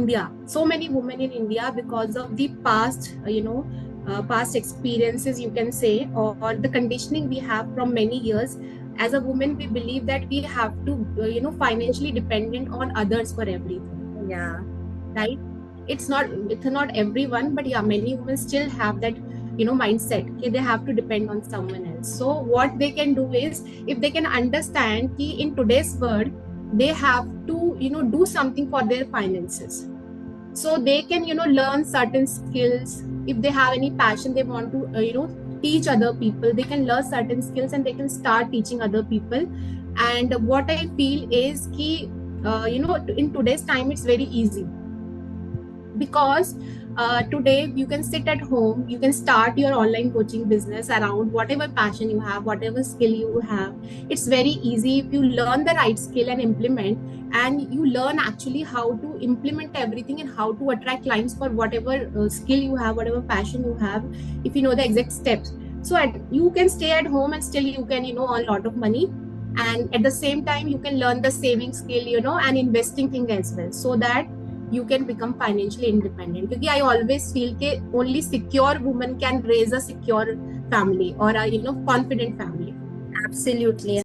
India, so many women in India, because of the past, past experiences, you can say, or the conditioning we have from many years. As a woman, we believe that we have to, financially dependent on others for everything. Yeah. Right? It's not everyone, but yeah, many women still have that, mindset. Okay, they have to depend on someone else. So what they can do is, if they can understand that in today's world, they have to, do something for their finances, so they can learn certain skills. If they have any passion, they want to teach other people, they can learn certain skills and they can start teaching other people. And what I feel is ki, in today's time it's very easy, because today you can sit at home, you can start your online coaching business around whatever passion you have, whatever skill you have. It's very easy if you learn the right skill and implement, and you learn actually how to implement everything and how to attract clients for whatever skill you have, whatever passion you have. If you know the exact steps, so you can stay at home and still you can earn a lot of money. And at the same time you can learn the saving skill, and investing thing as well, so that you can become financially independent. Because I always feel that only secure woman can raise a secure family or a confident family. Absolutely.